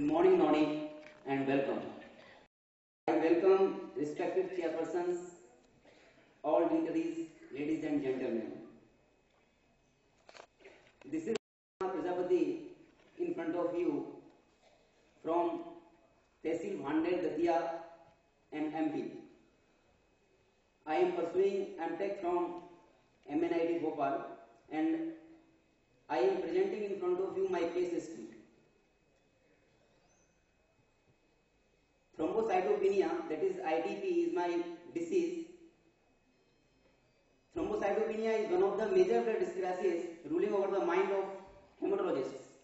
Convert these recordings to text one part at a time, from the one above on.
Good morning, Noni, and welcome. I welcome respected chairpersons, all dignitaries, ladies and gentlemen. This is Prajapati in front of you from Tehsil Bhandel Datia and MP. I am pursuing MTech from MNIT Bhopal and I am presenting in front of you my case history. Thrombocytopenia, that is ITP, is my disease. Thrombocytopenia is one of the major blood discrepancies ruling over the mind of hematologists.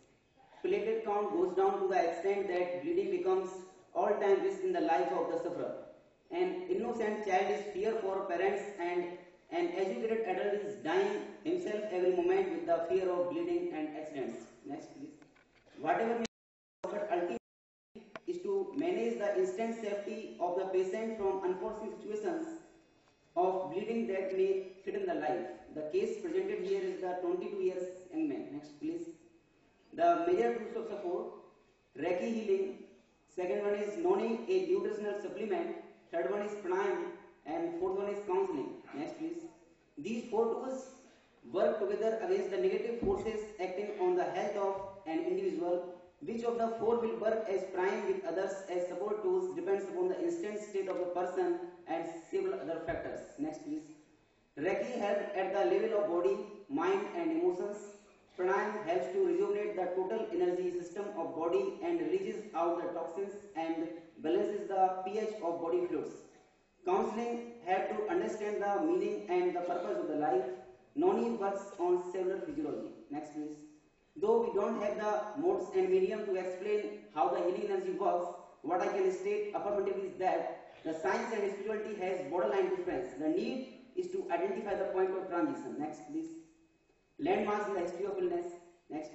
Platelet count goes down to the extent that bleeding becomes all-time risk in the life of the sufferer. An innocent child is fear for parents and an educated adult is dying himself every moment with the fear of bleeding and accidents. Next, please. Whatever but ultimately is to manage the instant safety of the patient from unforeseen situations of bleeding that may threaten the life. The case presented here is the 22 years young man. Next, please. The major tools of support: Reiki healing. Second one is NONI, a nutritional supplement. Third one is pranayama, and fourth one is counseling. Next, please. These four tools work together against the negative forces acting on the health of an individual. Which of the four will work as prime with others as support tools depends upon the instant state of the person and several other factors. Next, please. Reiki helps at the level of body, mind and emotions. Pranayama helps to rejuvenate the total energy system of body and releases out the toxins and balances the pH of body fluids. Counseling helps to understand the meaning and the purpose of the life. NONI works on cellular physiology. Next, please. Though we don't have the modes and medium to explain how the healing energy works, what I can state affirmatively is that the science and spirituality has borderline difference. The need is to identify the point of transition. Next, please. Landmarks in the history of illness. Next.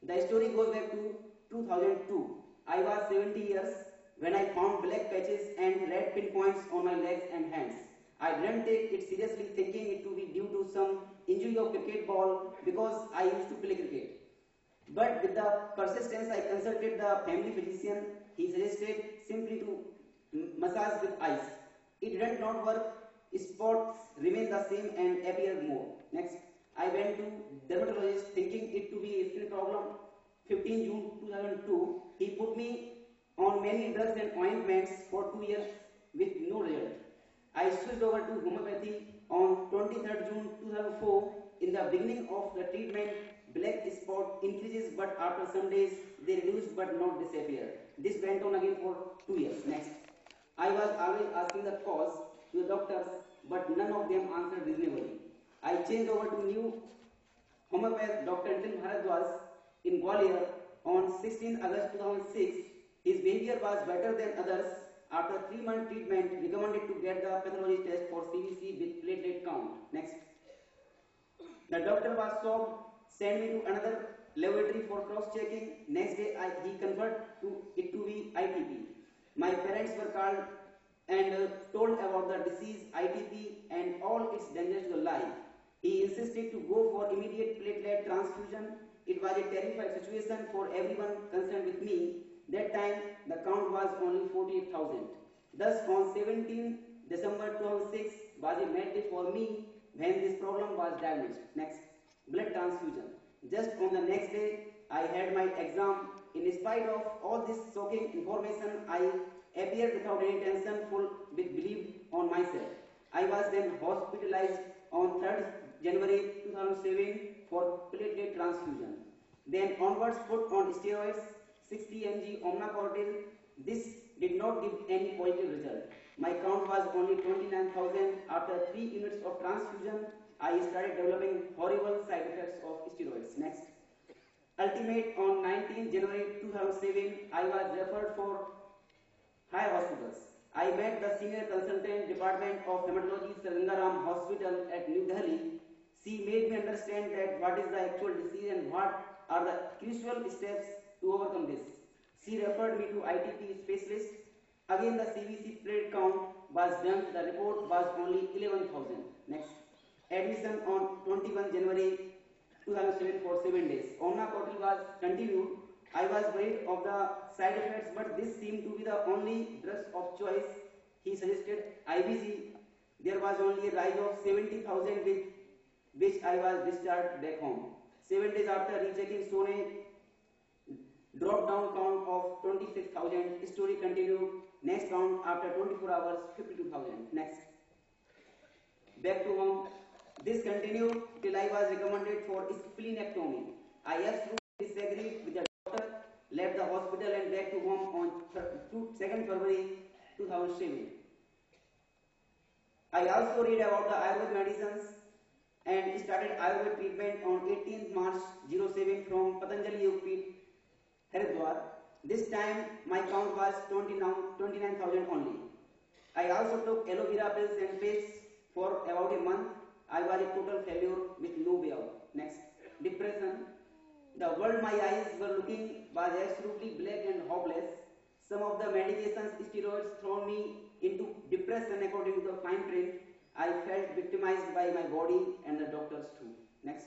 The story goes back to 2002. I was 70 years when I found black patches and red pinpoints on my legs and hands. I didn't take it seriously, thinking it to be due to some injury of cricket ball because I used to play cricket. But with the persistence, I consulted the family physician. He suggested simply to massage with ice. It did not work. Spots remained the same and appeared more. Next, I went to dermatologist thinking it to be a skin problem. 15 June 2002, he put me on many drugs and ointments for 2 years with no result. I switched over to homeopathy on 23rd June 2004. In the beginning of the treatment, black spot increases, but after some days they reduce but not disappear. This went on again for 2 years. Next, I was always asking the cause to the doctors, but none of them answered reasonably. I changed over to new homeopath, Dr. Nitin Bharadwaj in Gwalior on 16 August 2006. His behavior was better than others. After 3-month treatment, recommended to get the pathology test for CBC with platelet count. Next. The doctor was shocked, sent me to another laboratory for cross-checking. Next day, he converted it to be ITP. My parents were called and told about the disease ITP and all its dangers to life. He insisted to go for immediate platelet transfusion. It was a terrified situation for everyone concerned with me. That time, the count was only 48,000. Thus, on 17 December 2006 was a mad day for me when this problem was diagnosed. Next, blood transfusion. Just on the next day, I had my exam. In spite of all this shocking information, I appeared without any tension, full with belief on myself. I was then hospitalized on 3rd January 2007 for platelet transfusion. Then onwards put on steroids, 60 mg omnacortil. This did not give any positive result. My count was only 29,000. After 3 units of transfusion, I started developing horrible side effects of steroids. Next. Ultimate on 19 January 2007, I was referred for high hospitals. I met the senior consultant department of hematology Sarangaram Hospital at New Delhi. She made me understand that what is the actual disease and what are the crucial steps to overcome this. She referred me to ITP specialist. Again, the CBC platelet count was done. The report was only 11,000. Next. Admission on 21 January 2007 for 7 days. Omnacortil was continued. I was worried of the side effects, but this seemed to be the only drugs of choice. He suggested IBC. There was only a rise of 70,000 with which I was discharged back home. 7 days after rechecking, shown a drop down count of 26,000. Story continued. Next count after 24 hours, 52,000. Next. Back to home. This continued till I was recommended for splenectomy. I absolutely disagreed with the doctor, left the hospital and back to home on 2nd February 2007. I also read about the Ayurvedic medicines and started Ayurvedic treatment on 18th March 07 from Patanjali Yoga Haridwar. This time my count was 29,000 only. I also took aloe vera pills and paste for about a month. I was a total failure with no way out. Next, depression. The world my eyes were looking was absolutely black and hopeless. Some of the medications, steroids thrown me into depression according to the fine print. I felt victimized by my body and the doctors too. Next.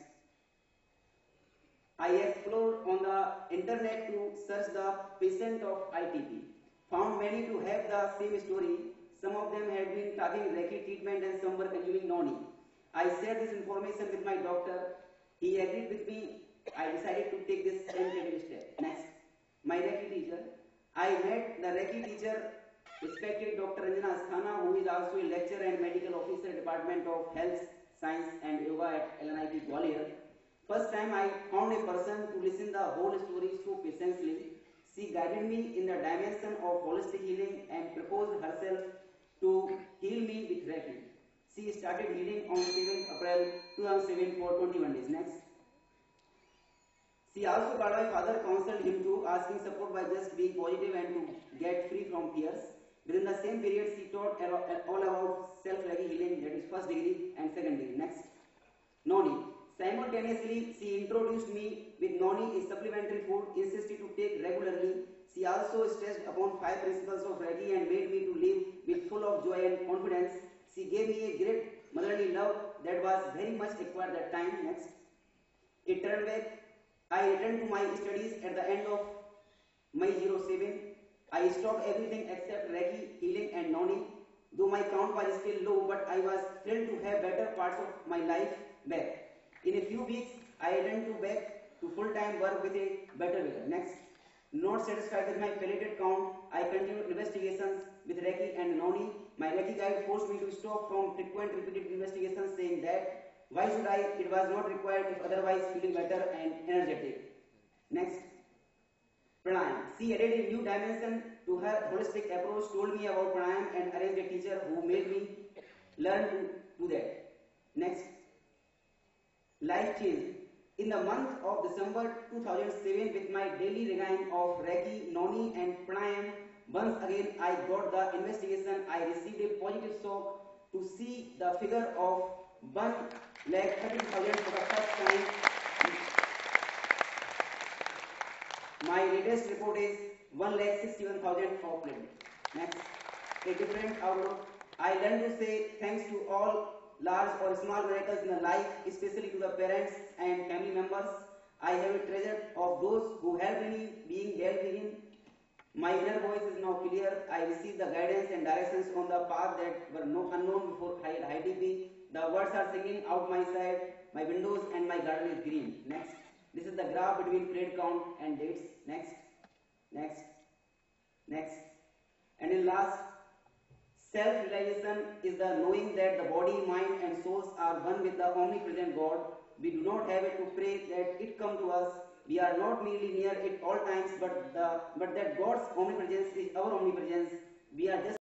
I explored on the internet to search the patient of ITP. Found many to have the same story. Some of them had been taking Reiki treatment and some were consuming NONI. I shared this information with my doctor. He agreed with me. I decided to take this tentative step. Next, my Reiki teacher. I met the Reiki teacher, respected Dr. Ranjana Asthana, who is also a lecturer and medical officer, Department of Health, Science and Yoga at LNIT Gwalior. First time I found a person to listen the whole story so patiently. She guided me in the dimension of holistic healing and proposed herself to heal me with Reiki. She started healing on 7th April 2007 for 21 days. Next. She also called my father, counseled him to asking support by just being positive and to get free from fears. Within the same period, she taught all about self-Reiki healing, that is first degree and second degree. Next. NONI. Simultaneously, she introduced me with NONI, a supplementary food, insisted to take regularly. She also stressed upon 5 principles of Reiki and made me to live with full of joy and confidence. She gave me a great motherly love that was very much acquired that time. Next. I returned to my studies at the end of May 07. I stopped everything except Reiki, healing and NONI. Though my count was still low, but I was thrilled to have better parts of my life back. In a few weeks, I returned back to full-time work with a better vigor. Next. Not satisfied with my palliative count, I continued investigations with Reiki and NONI. My Reiki guide forced me to stop from frequent repeated investigations, saying that why should I? It was not required if otherwise feeling better and energetic. Next. Pranayam. She added a new dimension to her holistic approach, told me about pranayam and arranged a teacher who made me learn to do that. Next. Life change. In the month of December 2007, with my daily regime of Reiki, NONI and pranayam, once again I got the investigation. I received a positive shock to see the figure of 1,30,000 for the first time. My latest report is 1,61,000 of platelets. Next, a different outlook. I learned to say thanks to all large or small miracles in the life, especially to the parents and family members. I have a treasure of those who helped me being well-being. My inner voice is now clear. I received the guidance and directions on the path that were unknown before ITP. The words are singing out my side. My windows and my garden is green. Next. This is the graph between plate count and dates. Next. Next. Next. And in last, self-realization is the knowing that the body, mind and souls are one with the omnipresent God. We do not have it to pray that it come to us. We are not merely near it all times, but that God's omnipresence is our omnipresence. We are just